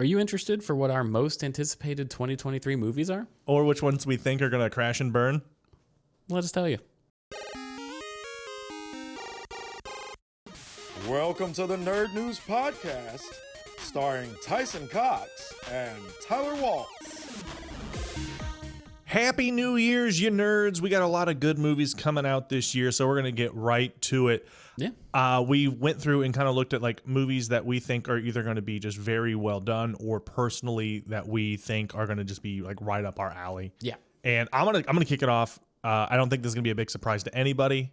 Are you interested for what our most anticipated 2023 movies are? Or which ones we think are going to crash and burn? Let us tell you. Welcome to the Nerd News Podcast, starring Tyson Cox and Tyler Waltz. Happy New Year's, you nerds. We got a lot of good movies coming out this year, so we're going to get right to it. Yeah. We went through and kind of looked at like movies that we think are either going to be just very well done or personally that we think are going to just be like right up our alley. Yeah. And I'm gonna kick it off. I don't think this is going to be a big surprise to anybody.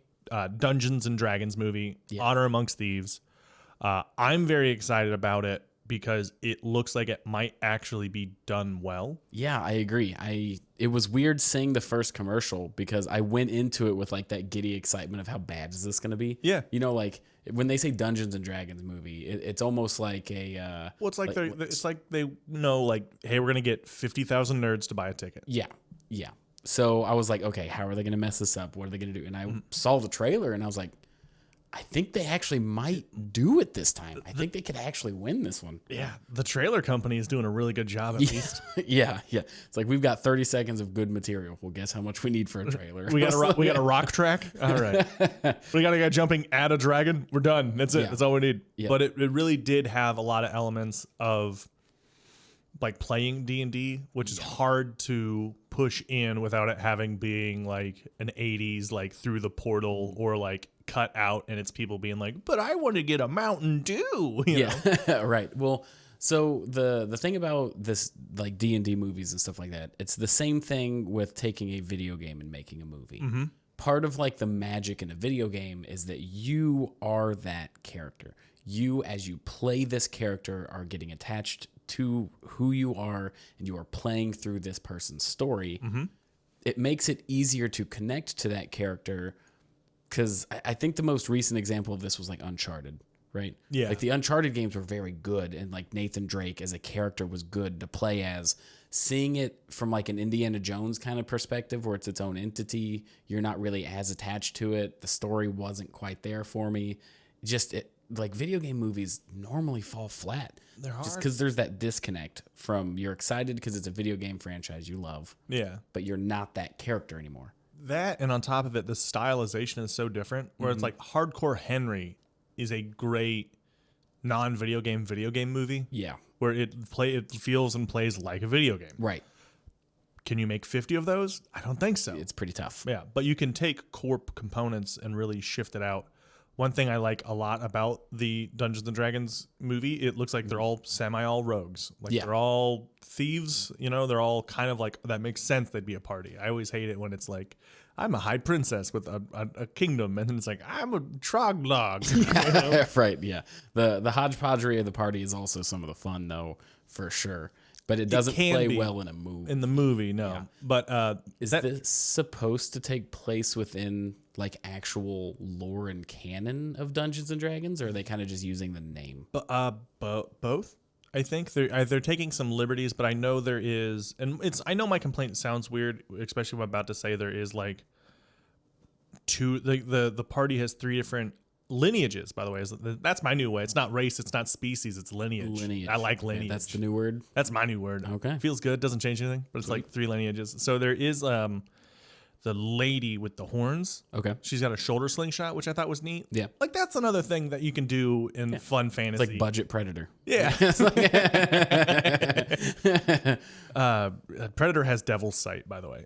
Dungeons and Dragons movie, Yeah. Honor Amongst Thieves. I'm very excited about it because it looks like it might actually be done well. Yeah, I agree. It was weird seeing the first commercial because I went into it with like that giddy excitement of how bad is this going to be? Yeah. You know, like when they say Dungeons and Dragons movie, it's almost like a Well, it's like they know like, hey, we're gonna get 50,000 nerds to buy a ticket. yeah. So I was like, okay, how are they going to mess this up? What are they going to do? And I saw the trailer and I was like, I think they actually might do it this time. I think they could actually win this one. Yeah, the trailer company is doing a really good job at least. Yeah. It's like we've got 30 seconds of good material. Well, guess how much we need for a trailer? We got a rock track. All right, we got a guy jumping at a dragon. We're done. That's it. Yeah. That's all we need. Yeah. But it really did have a lot of elements of like playing D&D, which is hard to push in without it having being like an 80s like through the portal or like cut out and it's people being like, but I want to get a Mountain Dew. You know? Right. Well, so the thing about this like D&D movies and stuff like that, it's the same thing with taking a video game and making a movie. Mm-hmm. Part of like the magic in a video game is that you are that character. You, as you play this character, are getting attached to who you are and you are playing through this person's story. Mm-hmm. It makes it easier to connect to that character because I think the most recent example of this was like Uncharted, right? Yeah. Like the Uncharted games were very good and like Nathan Drake as a character was good to play as. Seeing it from like an Indiana Jones kind of perspective where it's its own entity, you're not really as attached to it. The story wasn't quite there for me. Like video game movies normally fall flat. They're hard. Just because there's that disconnect from you're excited because it's a video game franchise you love, Yeah. but you're not that character anymore. That, and on top of it, the stylization is so different where it's like Hardcore Henry is a great non-video game video game movie Yeah. where it feels and plays like a video game. Right. Can you make 50 of those? I don't think so. It's pretty tough. Yeah, but you can take core components and really shift it out. One thing I like a lot about the Dungeons and Dragons movie, it looks like they're all all rogues. Like Yeah. they're all thieves, you know, they're all kind of like, that makes sense they'd be a party. I always hate it when it's like, I'm a high princess with a kingdom, and then it's like, I'm a troglog. You know? Right. Yeah. The hodgepodgery of the party is also some of the fun though, for sure. But it doesn't can play be well in a movie. In the movie, no. Yeah. But Is this supposed to take place within like actual lore and canon of Dungeons and Dragons, or are they kind of just using the name? both. I think they're taking some liberties, but I know there is, and I know my complaint sounds weird, especially what I'm about to say. There is like the party has 3 different lineages. By the way, that's my new way. It's not race, it's not species, it's lineage. I like lineage. Yeah, that's the new word. That's my new word. Okay. Feels good. Doesn't change anything, but it's like 3 lineages. So there is the lady with the horns. Okay. She's got a shoulder slingshot, which I thought was neat. Yeah. Like that's another thing that you can do in fun fantasy. It's like budget Predator. Yeah. Predator has Devil's Sight, by the way.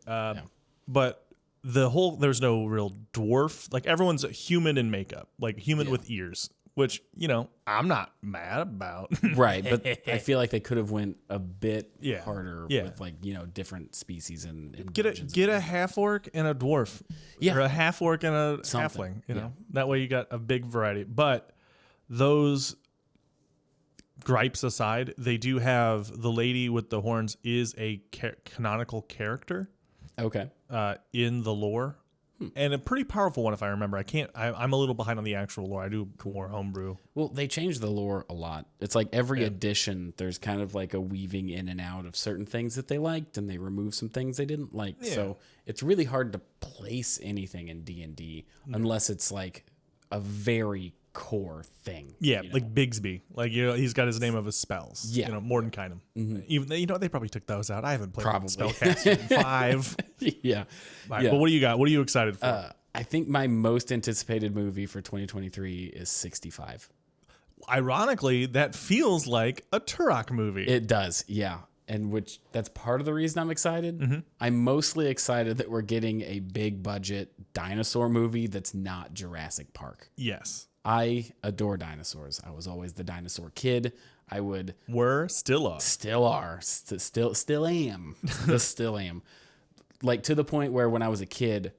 But there's no real dwarf. Like everyone's a human in makeup, like human with ears, which, you know, I'm not mad about. Right. But I feel like they could have went a bit harder Yeah. with like, you know, different species and Get a half orc and a dwarf. Yeah. Or a half orc and a Something. halfling, you know. That way you got a big variety. But those gripes aside, they do have the lady with the horns is a canonical character Okay. in the lore. And a pretty powerful one, if I remember. I'm a little behind on the actual lore. I do more homebrew. Well, they changed the lore a lot. It's like every edition, there's kind of like a weaving in and out of certain things that they liked, and they remove some things they didn't like. Yeah. So it's really hard to place anything in D&D unless it's like a very core thing. Yeah, you know? like Bigsby. Like, he's got his name of his spells. Yeah. Mordenkainen. Even they probably took those out. I haven't played Probably. Spellcaster in 5. yeah. Right, Yeah. but what do you got? What are you excited for? I think my most anticipated movie for 2023 is 65. Ironically, that feels like a Turok movie. It does, yeah. And that's part of the reason I'm excited. I'm mostly excited that we're getting a big budget dinosaur movie that's not Jurassic Park. Yes. I adore dinosaurs. I was always the dinosaur kid. I would Still are. still am. Still am. Like to the point where when I was a kid,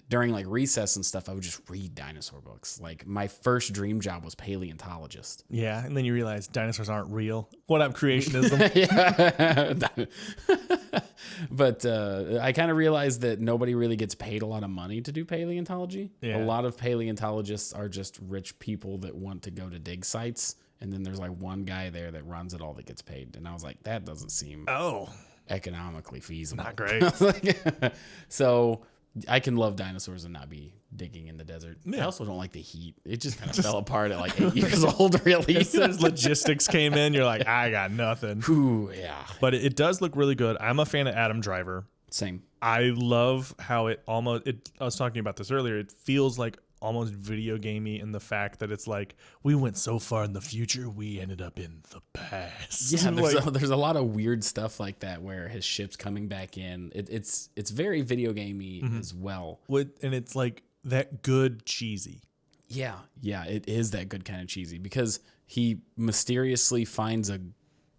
during like recess and stuff, I would just read dinosaur books. Like my first dream job was paleontologist. Yeah, and then you realize dinosaurs aren't real. What up, creationism? Yeah. But I kind of realized that nobody really gets paid a lot of money to do paleontology. Yeah. A lot of paleontologists are just rich people that want to go to dig sites. And then there's like one guy there that runs it all that gets paid. And I was like, that doesn't seem Oh, economically feasible. not great. So I can love dinosaurs and not be digging in the desert. I Yeah. also don't like the heat. It just kind of fell apart at like 8 years old, really. As soon as logistics came in, you're like, I got nothing. Ooh, yeah. But it does look really good. I'm a fan of Adam Driver. Same. I love how I was talking about this earlier. It feels like almost video gamey in the fact that it's like, we went so far in the future, we ended up in the past. Yeah, Like, there's a lot of weird stuff like that where his ship's coming back in. It's very video gamey as well. and it's like that good cheesy. Yeah, it is that good kind of cheesy because he mysteriously finds a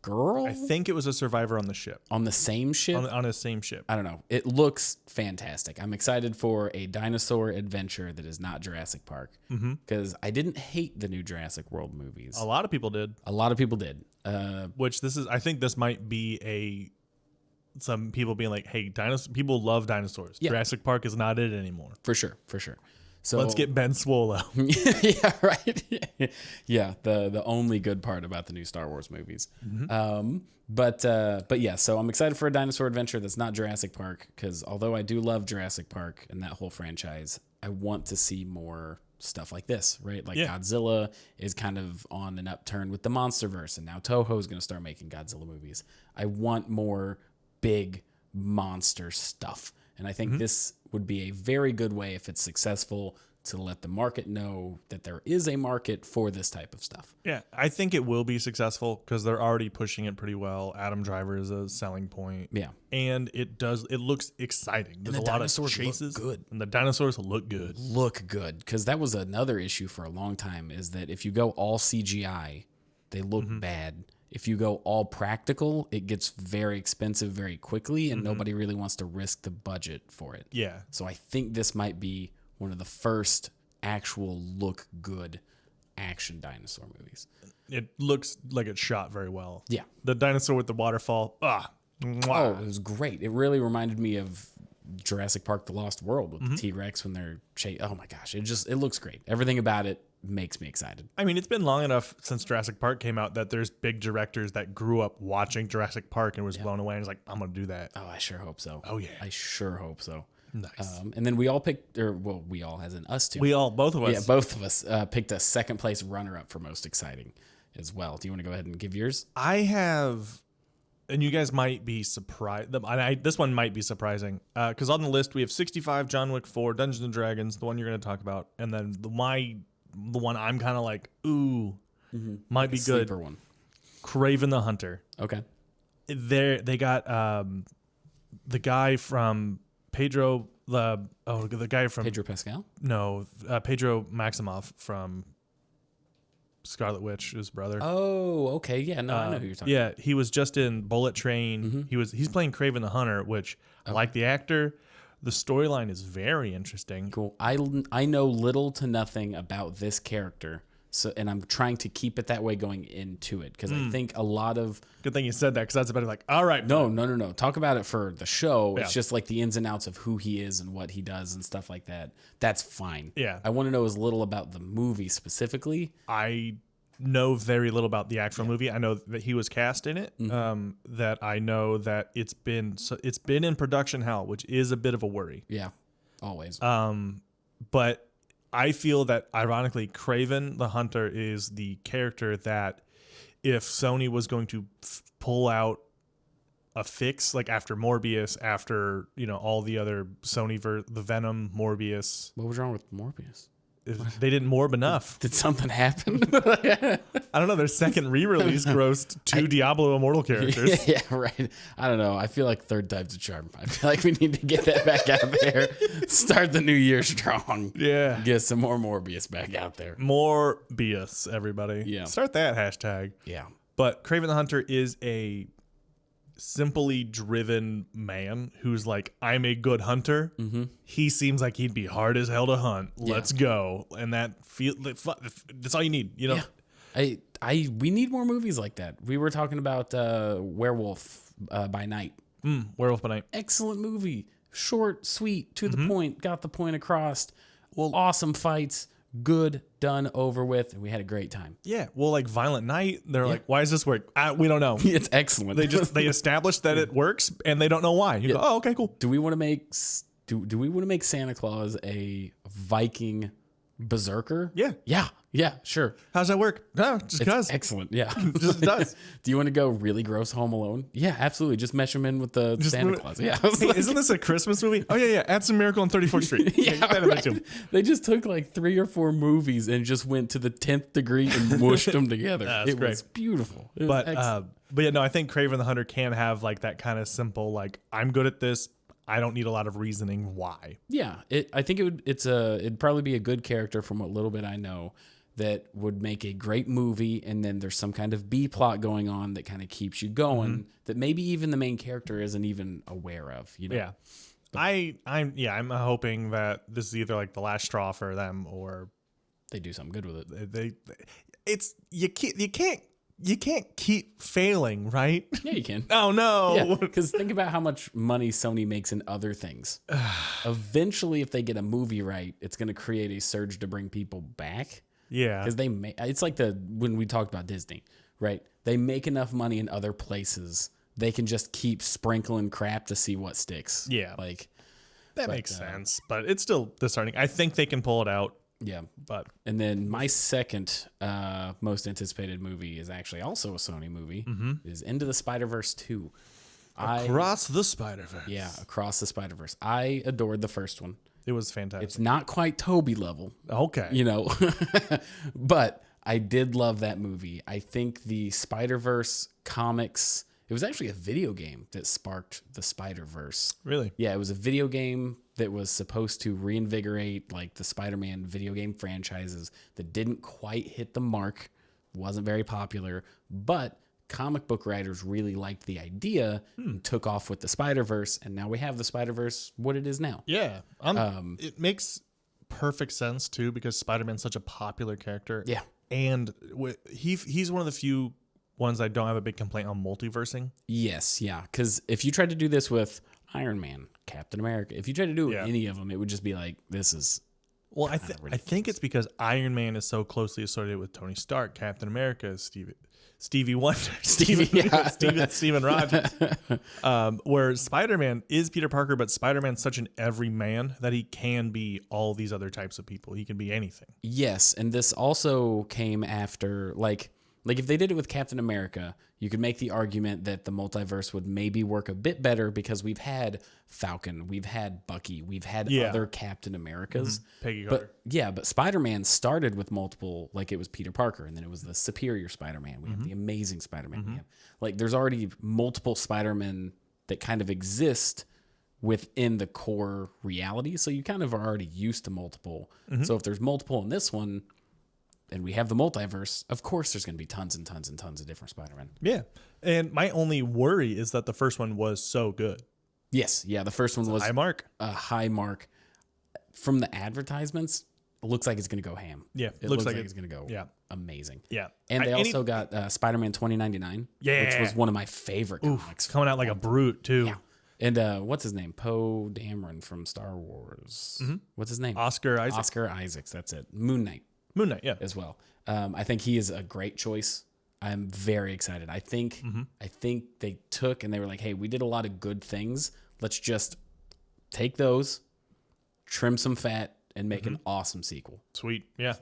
girl I think it was a survivor on the ship, on the same ship. on his same ship. I don't know. It looks fantastic. I'm excited for a dinosaur adventure that is not Jurassic Park because I didn't hate the new Jurassic World movies. A lot of people did, A lot of people did. which I think this might be some people being like, hey, people love dinosaurs. Yeah. Jurassic Park is not it anymore. For sure. So Let's get Ben Swallow. yeah, right. Yeah, the only good part about the new Star Wars movies. But yeah, so I'm excited for a dinosaur adventure that's not Jurassic Park because although I do love Jurassic Park and that whole franchise, I want to see more stuff like this, right? Like Yeah. Godzilla is kind of on an upturn with the MonsterVerse, and now Toho is going to start making Godzilla movies. I want more big monster stuff. And I think this would be a very good way, if it's successful, to let the market know that there is a market for this type of stuff. Yeah, I think it will be successful because they're already pushing it pretty well. Adam Driver is a selling point. Yeah. And it looks exciting. There's the a lot of dinosaurs look chases. good. And the dinosaurs look good. Look good. Because that was another issue for a long time, is that if you go all CGI, they look bad. If you go all practical, it gets very expensive very quickly, and nobody really wants to risk the budget for it. Yeah. So I think this might be one of the first actual look good action dinosaur movies. It looks like it's shot very well. Yeah. The dinosaur with the waterfall. Oh, it was great. It really reminded me of Jurassic Park: The Lost World with the T-Rex when they're oh my gosh, it looks great. Everything about it makes me excited. I mean, it's been long enough since Jurassic Park came out that there's big directors that grew up watching Jurassic Park and was blown away and was like, I'm going to do that. Oh, I sure hope so. Oh, yeah. I sure hope so. Nice. And then we all picked, we all, as in us two. Both of us. Yeah, both of us picked a second place runner-up for most exciting as well. Do you want to go ahead and give yours? I have, and you guys might be surprised. This one might be surprising because on the list we have 65, John Wick 4, Dungeons and Dragons, the one you're going to talk about, and then the one I'm kind of like, ooh, might be good. Sleeper one. Kraven the Hunter. Okay. They got the guy from Pedro. The guy from Pedro Pascal? No, Pedro Maximoff from Scarlet Witch, his brother. Oh, okay. Yeah, no, I know who you're talking about. Yeah, he was just in Bullet Train. He's playing Kraven the Hunter, which I like the actor. The storyline is very interesting. Cool. I know little to nothing about this character, so and I'm trying to keep it that way going into it because I think a lot of Good thing you said that because that's about like, all right, no. Talk about it for the show. Yeah. It's just like the ins and outs of who he is and what he does and stuff like that. That's fine. Yeah. I want to know as little about the movie specifically. I know very little about the actual movie. I know that he was cast in it. That I know that it's been in production hell, which is a bit of a worry. Yeah, always. But I feel that ironically, Kraven the Hunter is the character that if Sony was going to pull out a fix, like after Morbius, after, all the other Sony, the Venom, Morbius, What was wrong with Morbius? they didn't morb enough. Did something happen? I don't know. Their second re-release grossed 2 Diablo Immortal characters. Yeah, right. I don't know. I feel like third time's a charm. I feel like we need to get that back out there. Start the new year strong. Yeah. Get some more Morbius back out there. Morbius, everybody. Yeah. Start that hashtag. Yeah. But Kraven the Hunter is a simply driven man who's like, I'm a good hunter. Mm-hmm. He seems like he'd be hard as hell to hunt. Yeah. Let's go. And that's all you need, Yeah. We need more movies like that. We were talking about Werewolf by Night. Werewolf by Night. Excellent movie. Short, sweet, to the point, got the point across. Well, awesome fights, good, done, over with, and we had a great time. Yeah. Well, like Violent Night, they're like, why does this work? We don't know. It's excellent. They established that it works and they don't know why. You go, oh, okay, cool. Do we want to make do we want to make Santa Claus a Viking berserker? Yeah. Yeah, sure. How's that work? No, just because. Excellent. Yeah. Just does. Do you want to go really gross Home Alone? Yeah, absolutely. Just mesh them in with the Santa Claus. Yeah. Hey, isn't this a Christmas movie? Oh, yeah. Add some Miracle on 34th Street. Yeah, get that in there too. They just took like 3 or 4 movies and just went to the 10th degree and mushed them together. That's it great. was beautiful. It was But excellent. yeah, no, I think Kraven the Hunter can have like that kind of simple, like, I'm good at this. I don't need a lot of reasoning why. Yeah, I think it'd probably be a good character from what little bit I know that would make a great movie, and then there's some kind of B plot going on that kind of keeps you going that maybe even the main character isn't even aware of. Yeah. I'm hoping that this is either like the last straw for them or they do something good with it. You can't keep failing, right? Yeah, you can. Oh no. Yeah, because think about how much money Sony makes in other things. Eventually, if they get a movie right, it's going to create a surge to bring people back. Yeah. Because it's like when we talked about Disney, right? They make enough money in other places. They can just keep sprinkling crap to see what sticks. Yeah. That makes sense, but it's still disheartening. I think they can pull it out. Yeah. But And then my second most anticipated movie is actually also a Sony movie. Is Into the Spider-Verse 2. Across the Spider-Verse. Yeah, Across the Spider-Verse. I adored the first one. It was fantastic. It's not quite Toby level, Okay. but I did love that movie. I think the Spider-Verse comics, it was actually a video game that sparked the Spider-Verse. Really? Yeah, it was a video game that was supposed to reinvigorate like the Spider-Man video game franchises that didn't quite hit the mark, wasn't very popular, but comic book writers really liked the idea and took off with the Spider-Verse, and now we have the Spider-Verse what it is now. Yeah. It makes perfect sense too because Spider-Man's such a popular character. Yeah. And he's one of the few ones I don't have a big complaint on multiversing. Yes, yeah, because if you tried to do this with Iron Man, Captain America, if you tried to do any of them, it would just be like, this is... Well, I think it's because Iron Man is so closely associated with Tony Stark, Captain America is Stevie Wonder, Steven Rogers. Where Spider-Man is Peter Parker, but Spider-Man's such an everyman that he can be all these other types of people. He can be anything. Yes, and this also came after, like if they did it with Captain America, you could make the argument that the multiverse would maybe work a bit better because we've had Falcon, we've had Bucky, we've had other Captain Americas. Peggy Carter. But Spider-Man started with multiple, like it was Peter Parker, and then it was the superior Spider-Man. We have the amazing Spider-Man. We have, like there's already multiple Spider-Men that kind of exist within the core reality, so you kind of are already used to multiple. So if there's multiple in this one, and we have the multiverse, of course there's going to be tons and tons and tons of different Spider-Man. Yeah. And my only worry is that the first one was so good. Yes. Yeah, the first one was high mark. a high mark. From the advertisements, it looks like it's going to go ham. Yeah. It looks like it's going to go amazing. Yeah. And they also got Spider-Man 2099, which was one of my favorite comics. Coming out like a brute, too. Yeah. And what's his name? Poe Dameron from Star Wars. What's his name? Oscar Isaac. Oscar Isaacs, that's it. Moon Knight. Yeah. As well. I think he is a great choice. I'm very excited. I think they took and they were like, hey, we did a lot of good things. Let's just take those, trim some fat, and make an awesome sequel. Sweet. Yeah.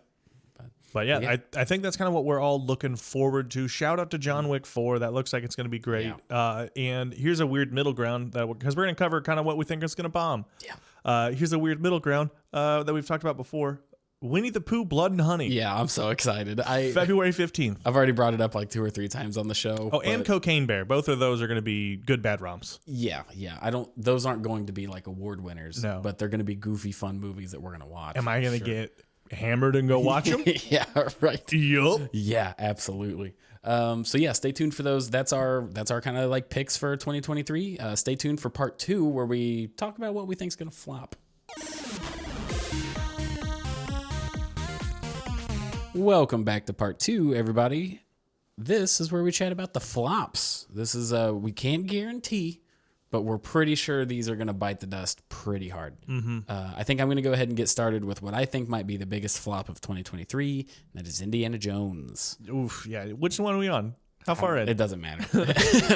But yeah, I think that's kind of what we're all looking forward to. Shout out to John Wick 4. That looks like it's going to be great. And here's a weird middle ground because we're going to cover kind of what we think is going to bomb. Yeah. Here's a weird middle ground that we've talked about before. Winnie the Pooh, Blood and Honey. Yeah, I'm so excited. February 15th. I've already brought it up like 2 or 3 times on the show. Oh, and Cocaine Bear. Both of those are going to be good, bad romps. Yeah. Those aren't going to be like award winners. No. But they're going to be goofy, fun movies that we're going to watch. Am I going to get hammered and go watch them? Yeah, right. Yup. Yeah, absolutely. So yeah, stay tuned for those. That's our kind of like picks for 2023. Stay tuned for part 2 where we talk about what we think is going to flop. Welcome back to part 2, everybody. This is where we chat about the flops. This is we can't guarantee, but we're pretty sure these are going to bite the dust pretty hard. I think I'm going to go ahead and get started with what I think might be the biggest flop of 2023, and that is Indiana Jones. Oof, yeah. Which one are we on? How far in? It doesn't matter.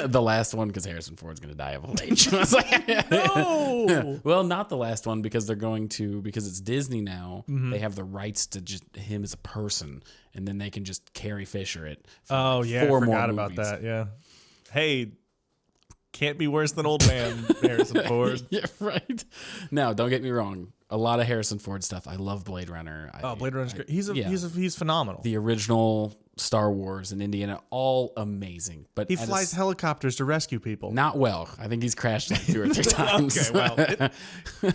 The last one, because Harrison Ford's going to die of old age. I was like, No! Well, not the last one, because because it's Disney now, they have the rights to just him as a person, and then they can just Carrie Fisher it. For Oh, like yeah. 4 I more forgot about movies. that. Yeah. Hey, can't be worse than old man Harrison Ford. Yeah, right. Now, don't get me wrong. A lot of Harrison Ford stuff. I love Blade Runner. Oh, Blade Runner's great. He's phenomenal. The original Star Wars and Indiana, all amazing. But He flies helicopters to rescue people. not well. I think he's crashed like 2 or 3 times. Okay, well,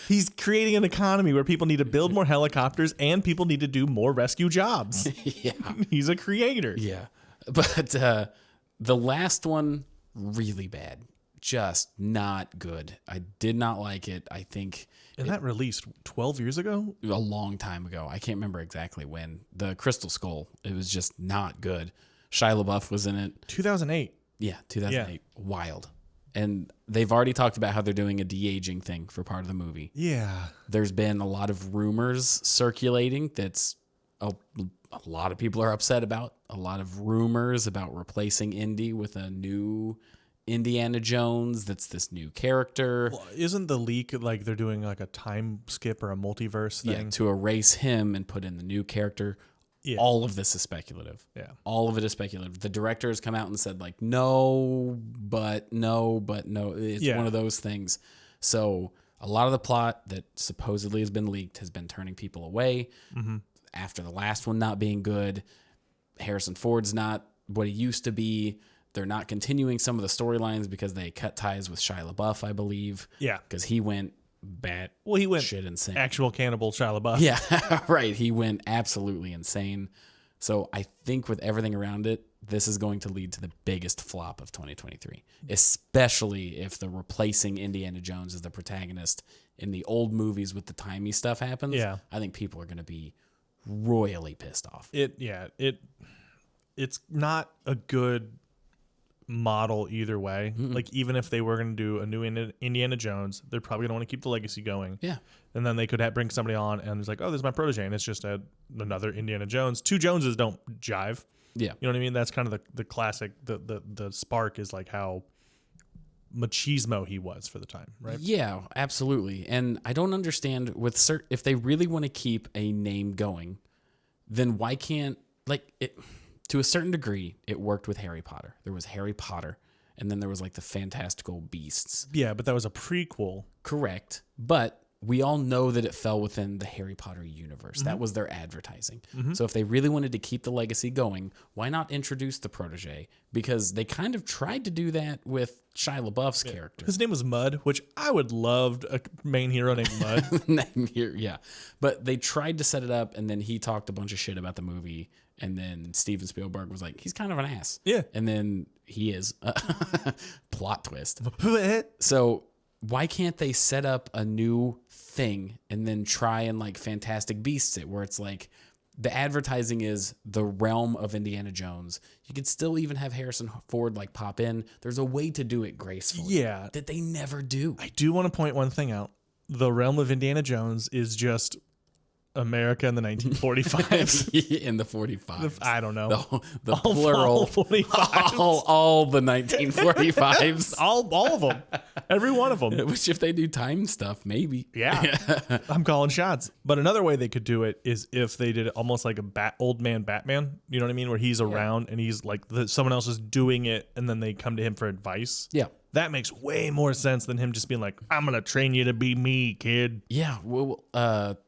he's creating an economy where people need to build more helicopters and people need to do more rescue jobs. Yeah. He's a creator. Yeah. But the last one, really bad. Just not good. I did not like it. I think And that released 12 years ago? a long time ago. I can't remember exactly when. The Crystal Skull, it was just not good. Shia LaBeouf was in it. 2008. Yeah, 2008. Wild. And they've already talked about how they're doing a de-aging thing for part of the movie. Yeah. There's been a lot of rumors circulating that's a lot of people are upset about. A lot of rumors about replacing Indy with a new Indiana Jones that's this new character. Well, isn't the leak like they're doing like a time skip or a multiverse thing? Yeah, to erase him and put in the new character. Yeah. All of this is speculative. Yeah. All of it is speculative. The director has come out and said like, no, but no. It's Yeah. one of those things. So a lot of the plot that supposedly has been leaked has been turning people away. Mm-hmm. After the last one not being good, Harrison Ford's not what he used to be. They're not continuing some of the storylines because they cut ties with Shia LaBeouf, I believe. Yeah. Because he went bat Well, he went shit insane. actual cannibal Shia LaBeouf. Yeah, right. He went absolutely insane. So I think with everything around it, this is going to lead to the biggest flop of 2023, especially if the replacing Indiana Jones as the protagonist in the old movies with the timey stuff happens. Yeah. I think people are going to be royally pissed off. It's not a good model either way. Like even if they were going to do a new Indiana Jones, they're probably going to want to keep the legacy going. Yeah. And then they could bring somebody on and it's like, oh, this is my protege, and it's just another Indiana Jones. 2 Joneses don't jive. Yeah. You know what I mean? That's kind of the classic. The spark is like how machismo he was for the time, right? Yeah, absolutely. And I don't understand if they really want to keep a name going, then why can't it? To a certain degree, it worked with Harry Potter. There was Harry Potter, and then there was like the Fantastical Beasts. Yeah, but that was a prequel. Correct, but we all know that it fell within the Harry Potter universe. That was their advertising. So if they really wanted to keep the legacy going, why not introduce the protege? Because they kind of tried to do that with Shia LaBeouf's character. His name was Mud, which I would love a main hero named Mud. Name here, yeah. But they tried to set it up, and then he talked a bunch of shit about the movie, and then Steven Spielberg was like, he's kind of an ass. Yeah. And then he is. Plot twist. So why can't they set up a new thing and then try and like Fantastic Beasts it, where it's like the advertising is the realm of Indiana Jones. You could still even have Harrison Ford like pop in. There's a way to do it gracefully. Yeah. That they never do. I do want to point one thing out. The realm of Indiana Jones is just America in the 1945s. In the 45s. I don't know. The plural. All 45s. All the 1945s. all of them. Every one of them. Which if they do time stuff, maybe. Yeah. I'm calling shots. But another way they could do it is if they did it almost like a old man Batman. You know what I mean? Where he's around and he's like someone else is doing it and then they come to him for advice. Yeah. That makes way more sense than him just being like, I'm going to train you to be me, kid. Yeah. Well,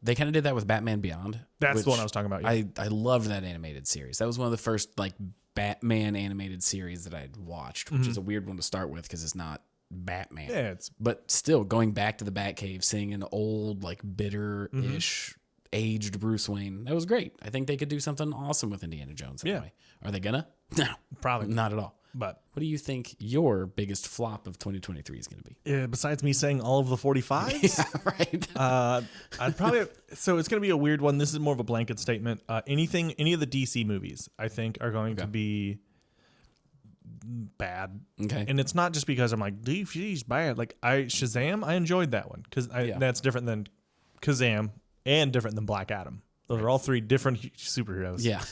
they kind of did that with Batman Beyond. That's the one I was talking about. Yeah. I loved that animated series. That was one of the first like Batman animated series that I'd watched, which is a weird one to start with because it's not Batman. Yeah, but still going back to the Batcave, seeing an old, like bitter-ish, aged Bruce Wayne. That was great. I think they could do something awesome with Indiana Jones. Anyway. Are they gonna? No, probably not at all. But what do you think your biggest flop of 2023 is going to be? Besides me saying all of the 45s, Yeah, right. I'd probably. So it's going to be a weird one. This is more of a blanket statement. Any of the DC movies, I think, are going to be bad. Okay. And it's not just because I'm like DC's bad. Like Shazam, I enjoyed that one because that's different than Kazam and different than Black Adam. Those are all three different superheroes. Yeah,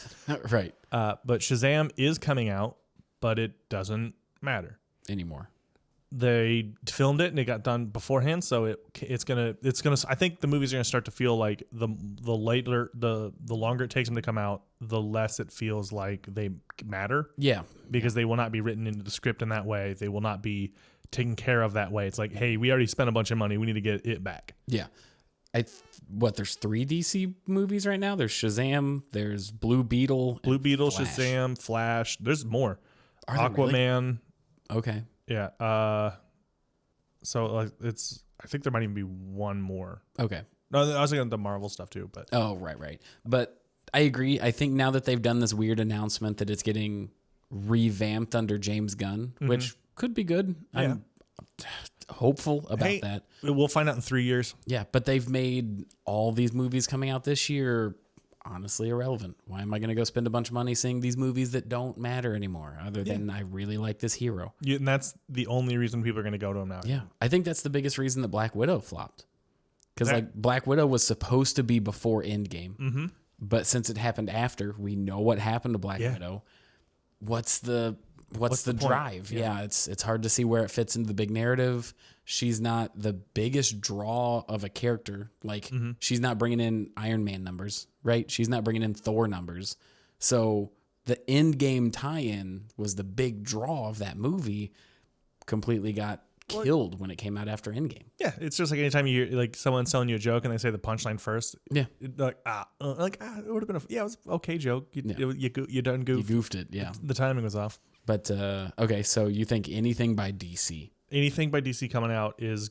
right. But Shazam is coming out, but it doesn't matter Anymore. They filmed it and it got done beforehand, so it's gonna. I think the movies are gonna start to feel like the longer it takes them to come out, the less it feels like they matter. Yeah, because they will not be written into the script in that way. They will not be taken care of that way. It's like, hey, we already spent a bunch of money. We need to get it back. Yeah. There's 3 DC movies right now. There's Shazam, there's Blue Beetle, Flash. Shazam, Flash. There's more. Are there Aquaman. Really? Okay. Yeah. So it's. I think there might even be one more. Okay. No, I was looking at the Marvel stuff too, but. Oh, right. But I agree. I think now that they've done this weird announcement that it's getting revamped under James Gunn, which could be good. Yeah. I'm hopeful about that. We'll find out in 3 years. Yeah, but they've made all these movies coming out this year honestly irrelevant. Why am I going to go spend a bunch of money seeing these movies that don't matter anymore other than I really like this hero? And that's the only reason people are going to go to him now. Yeah, I think that's the biggest reason that Black Widow flopped. Because like Black Widow was supposed to be before Endgame, but since it happened after, we know what happened to Black Widow. What's the drive? Yeah, it's hard to see where it fits into the big narrative. She's not the biggest draw of a character. Like she's not bringing in Iron Man numbers, right? She's not bringing in Thor numbers. So the Endgame tie-in was the big draw of that movie. Completely got killed when it came out after Endgame. Yeah, it's just like anytime you hear like someone's telling you a joke and they say the punchline first. Yeah, it would have been it was an okay joke. You done goofed. You goofed it. Yeah, the timing was off. But okay, so you think anything by DC? Anything by DC coming out is,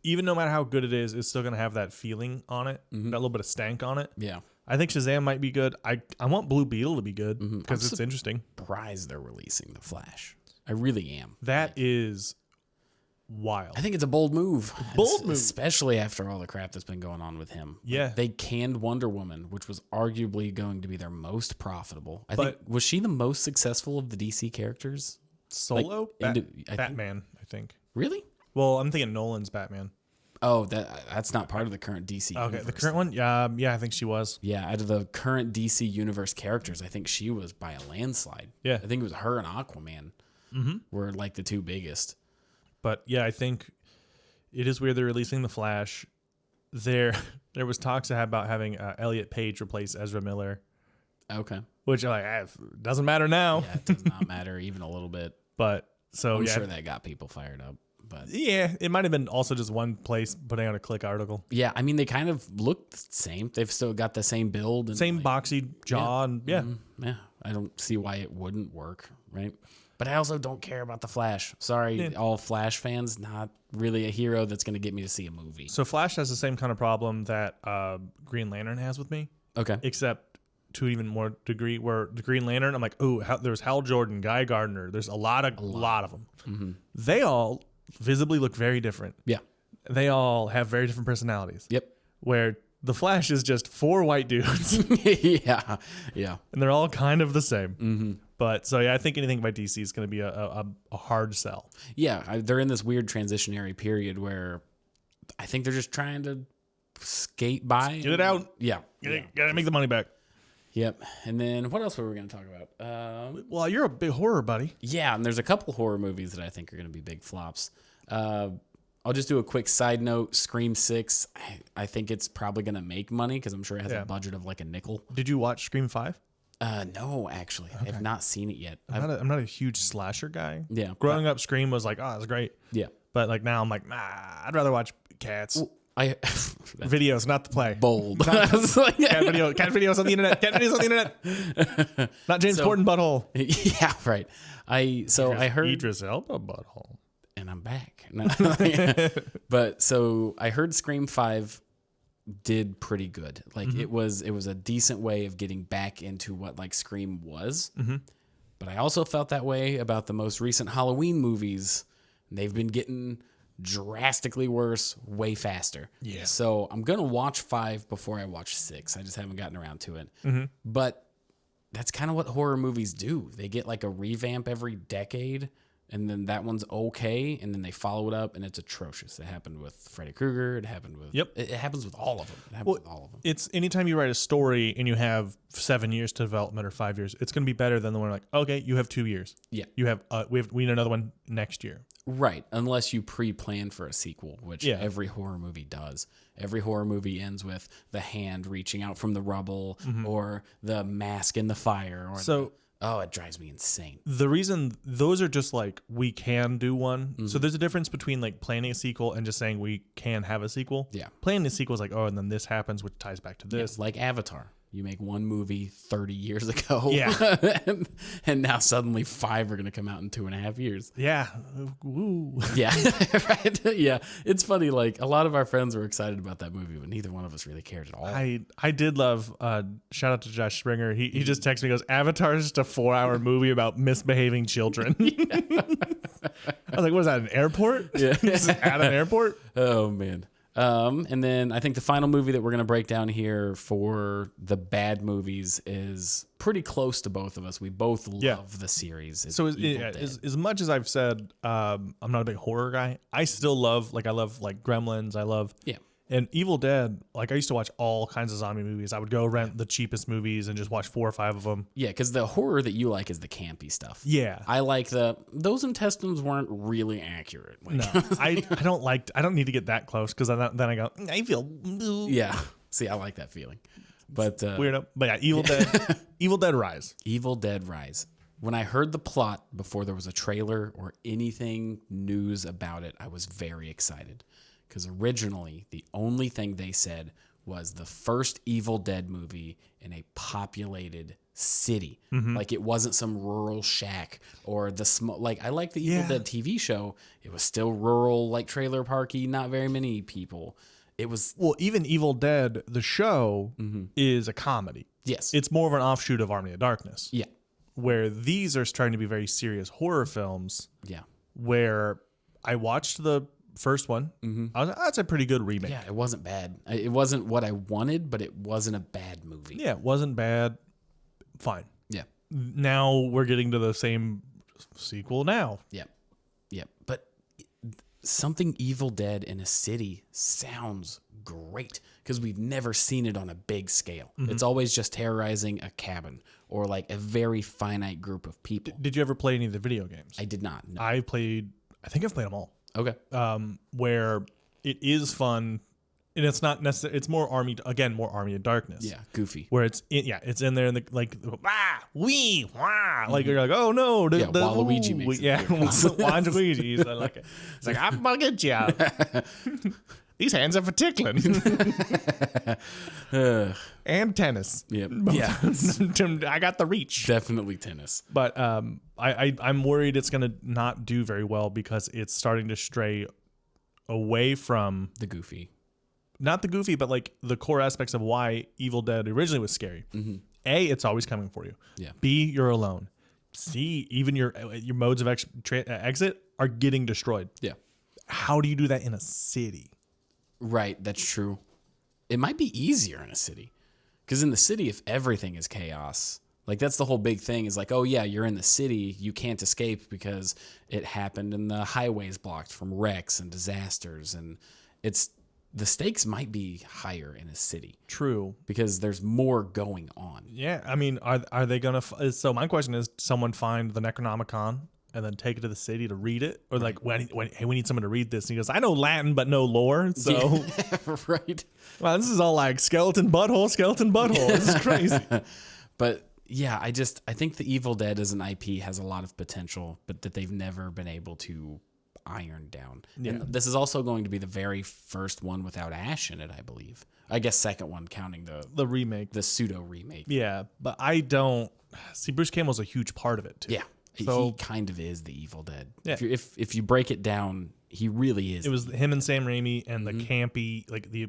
even no matter how good it is, it's still going to have that feeling on it, that little bit of stank on it. Yeah. I think Shazam might be good. I want Blue Beetle to be good because it's interesting. Surprised they're releasing The Flash. I really am. That is wild. I think it's a bold move. Especially after all the crap that's been going on with him. Yeah. Like, they canned Wonder Woman, which was arguably going to be their most profitable. I think, was she the most successful of the DC characters? Solo? Like, Batman, I think. Really? Well, I'm thinking Nolan's Batman. Oh, that's not part of the current DC Okay, universe. the current one? Yeah, I think she was. Yeah, out of the current DC universe characters, I think she was by a landslide. Yeah. I think it was her and Aquaman were like the two biggest. But yeah, I think it is weird they're releasing The Flash. There was talks about having Elliot Page replace Ezra Miller. Okay. Which doesn't matter now. Yeah, it does not matter even a little bit. But so I'm sure that got people fired up. But yeah, it might have been also just one place putting out a Click article. Yeah, I mean they kind of look the same. They've still got the same build and same boxy jaw and yeah, I don't see why it wouldn't work, right? But I also don't care about the Flash. Sorry, all Flash fans. Not really a hero that's going to get me to see a movie. So Flash has the same kind of problem that Green Lantern has with me. Okay. Except to an even more degree, where the Green Lantern, I'm like, there's Hal Jordan, Guy Gardner. There's a lot of them. Mm-hmm. They all visibly look very different. Yeah. They all have very different personalities. Yep. Where the Flash is just 4 white dudes. Yeah. And they're all kind of the same. Mm-hmm. But so, yeah, I think anything by DC is going to be a hard sell. Yeah. They're in this weird transitionary period where I think they're just trying to skate by. Get it out. Yeah. Gotta make the money back. Yep. And then what else were we going to talk about? Well, you're a big horror buddy. Yeah, and there's a couple horror movies that I think are going to be big flops. I'll just do a quick side note. Scream 6, I think it's probably going to make money because I'm sure it has a budget of like a nickel. Did you watch Scream 5? No, actually. I have not seen it yet. I'm not a huge slasher guy. Yeah. Growing up, Scream was like, oh, it's great. Yeah. But like now I'm like, nah, I'd rather watch Cats. Videos, not the play. Bold. I was like, Cat videos on the internet. Cat videos on the internet. Not James Corden butthole. Yeah, right. I heard Idris Elba butthole. and I'm back. But so I heard Scream 5 did pretty good. Like it was a decent way of getting back into what like Scream was. But I also felt that way about the most recent Halloween movies. They've been getting drastically worse way faster. Yeah. So I'm going to watch 5 before I watch 6. I just haven't gotten around to it. But that's kind of what horror movies do. They get like a revamp every decade, and then that one's okay, and then they follow it up, and it's atrocious. It happened with Freddy Krueger. It happened with... Yep. It happens with all of them. It happens with all of them. It's anytime you write a story and you have 7 years to development or 5 years, it's going to be better than the one like, okay, you have 2 years. Yeah. You have we need another one next year. Right, unless you pre-plan for a sequel, which every horror movie does. Every horror movie ends with the hand reaching out from the rubble or the mask in the fire. Or it drives me insane. The reason those are just like, we can do one. So there's a difference between like planning a sequel and just saying we can have a sequel. Yeah. Planning a sequel is like, oh, and then this happens, which ties back to this. Like Avatar. You make one movie 30 years ago. Yeah. and now suddenly 5 are going to come out in 2.5 years. Yeah. Woo. Yeah. Right. Yeah. It's funny. Like a lot of our friends were excited about that movie, but neither one of us really cared at all. I did love, shout out to Josh Springer. He just texted me, goes, Avatar is just a 4-hour movie about misbehaving children. I was like, what is that, an airport? Yeah. Just at an airport? Oh, man. And then I think the final movie that we're going to break down here for the bad movies is pretty close to both of us. We both love the series. So as much as I've said, I'm not a big horror guy, I still love Gremlins. I love and Evil Dead. Like I used to watch all kinds of zombie movies. I would go rent the cheapest movies and just watch 4 or 5 of them. Yeah, because the horror that you like is the campy stuff. Yeah, I like those intestines weren't really accurate. Like, no, I don't need to get that close because then I go, I feel. Yeah, see, I like that feeling. But weird, but yeah, Evil Dead, Evil Dead Rise. Evil Dead Rise. When I heard the plot before there was a trailer or anything news about it, I was very excited. Because originally, the only thing they said was the first Evil Dead movie in a populated city. Like it wasn't some rural shack or the small. Like I like the Evil Dead TV show. It was still rural, like trailer parky, not very many people. It was even Evil Dead, the show, is a comedy. Yes, it's more of an offshoot of Army of Darkness. Yeah, where these are trying to be very serious horror films. Yeah, where I watched the first one. I was like, that's a pretty good remake. Yeah, it wasn't bad. It wasn't what I wanted, but it wasn't a bad movie. Yeah, it wasn't bad. Fine. Yeah. Now we're getting to the same sequel now. Yeah. Yeah. But something Evil Dead in a city sounds great because we've never seen it on a big scale. It's always just terrorizing a cabin or like a very finite group of people. Did you ever play any of the video games? I did not. No. I think I've played them all. Okay. Where it is fun, and it's not necessarily. It's more Army of Darkness. Yeah, goofy. Where it's in there in the like like you're like, oh no, the Waluigi makes it. Yeah, Waluigi. I like it. It's like I'm gonna get you. These hands are for tickling. And tennis. Yep. Yeah. I got the reach. Definitely tennis. But I'm worried it's going to not do very well because it's starting to stray away from the goofy. Not the goofy, but like the core aspects of why Evil Dead originally was scary. A, it's always coming for you. Yeah. B, you're alone. C, even your modes of exit are getting destroyed. Yeah. How do you do that in a city? Right, that's true. It might be easier in a city. Because in the city, if everything is chaos, like that's the whole big thing is like, oh yeah, you're in the city, you can't escape because it happened and the highway's blocked from wrecks and disasters. And it's the stakes might be higher in a city True. because there's more going on. Yeah, I mean, are they gonna? So my question is, someone find the Necronomicon and then take it to the city to read it, or like, hey, we need someone to read this. And he goes, I know Latin but no lore, so Right. wow, this is all like skeleton butthole. This is crazy. But yeah, I think the Evil Dead as an IP has a lot of potential, but that they've never been able to iron down. Yeah. And this is also going to be the very first one without Ash in it, I believe. I guess second one counting The remake. the pseudo remake. Yeah, but I don't see Bruce Campbell's a huge part of it too. Yeah. So- he kind of is the Evil Dead. Yeah. If you break it down, he really is. It was him and Sam Raimi and the campy, like the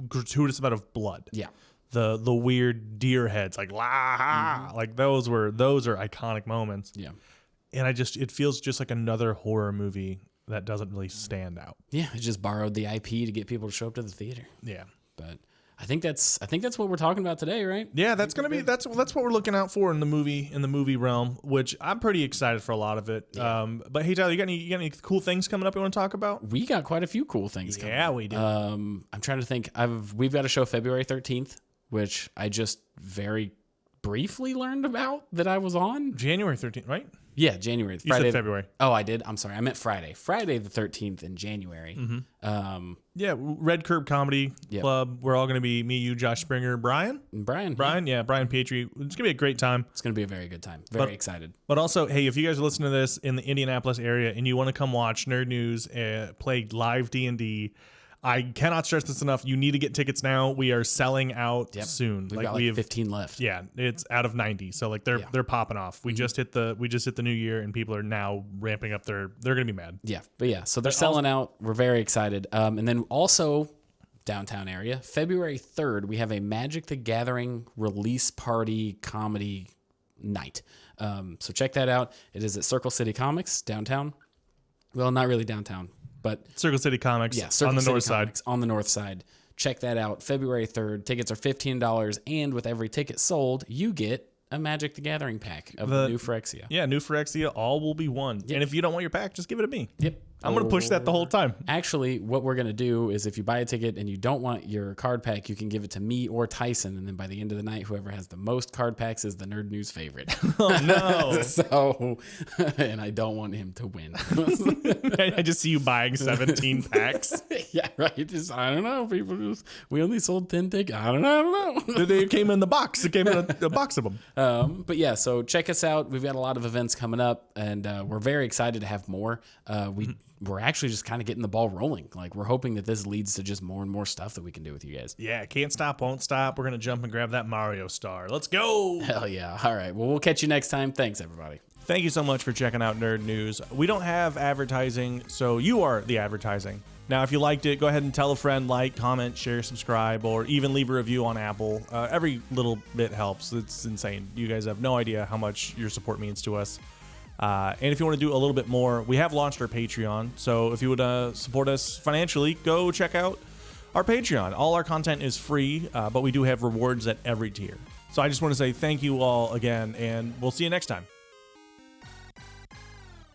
gratuitous amount of blood. Yeah. The weird deer heads, like like those are iconic moments. Yeah. And it feels just like another horror movie that doesn't really stand out. Yeah. It just borrowed the IP to get people to show up to the theater. Yeah. But I think that's what we're talking about today, right? Yeah, that's what we're looking out for in the movie realm, which I'm pretty excited for a lot of it. Yeah. But hey, Tyler, you got any cool things coming up you want to talk about? We got quite a few cool things coming. Yeah, we do. I'm trying to think. We've got a show February 13th, which I just very briefly learned about that I was on. January 13th, right? Yeah, January. You said February. Oh, I did. I'm sorry. I meant Friday. Friday the 13th in January. Yeah, Red Curb Comedy Yep. Club. We're all going to be me, you, Josh Springer, Brian. And Brian. Brian Petrie. It's going to be a great time. It's going to be a very good time. Very excited. But also, hey, if you guys are listening to this in the Indianapolis area and you want to come watch Nerd News play live D&D, I cannot stress this enough. You need to get tickets now. We are selling out soon. We've got like 15 left. Yeah, it's out of 90. So like they're popping off. We just hit the new year and people are now ramping up they're going to be mad. Yeah, but yeah, so they're selling out. We're very excited. And then also downtown area, February 3rd, we have a Magic the Gathering release party comedy night. So check that out. It is at Circle City Comics downtown. Well, not really downtown, but Circle City Comics Circle on the City north side. Comics on the north side. Check that out. February 3rd. Tickets are $15, and with every ticket sold, you get a Magic the Gathering pack of the new Phyrexia. Yeah, new Phyrexia, all will be one. And if you don't want your pack, just give it to me. Yep. I'm going to push that the whole time. Actually, what we're going to do is if you buy a ticket and you don't want your card pack, you can give it to me or Tyson. And then by the end of the night, whoever has the most card packs is the Nerd News favorite. Oh, no. So, and I don't want him to win. I just see you buying 17 packs. Yeah, right. Just, I don't know. We only sold 10 tickets. I don't know. They came in the box. It came in a box of them. But yeah, so check us out. We've got a lot of events coming up, and we're very excited to have more. We're actually just kind of getting the ball rolling. Like, we're hoping that this leads to just more and more stuff that we can do with you guys. Yeah, can't stop, won't stop. We're going to jump and grab that Mario star. Let's go. Hell yeah. All right. Well, we'll catch you next time. Thanks, everybody. Thank you so much for checking out Nerd News. We don't have advertising, so you are the advertising. Now, if you liked it, go ahead and tell a friend, like, comment, share, subscribe, or even leave a review on Apple. Every little bit helps. It's insane. You guys have no idea how much your support means to us. And if you want to do a little bit more, we have launched our Patreon. So if you would support us financially, go check out our Patreon. All our content is free, but we do have rewards at every tier. So I just want to say thank you all again, and we'll see you next time.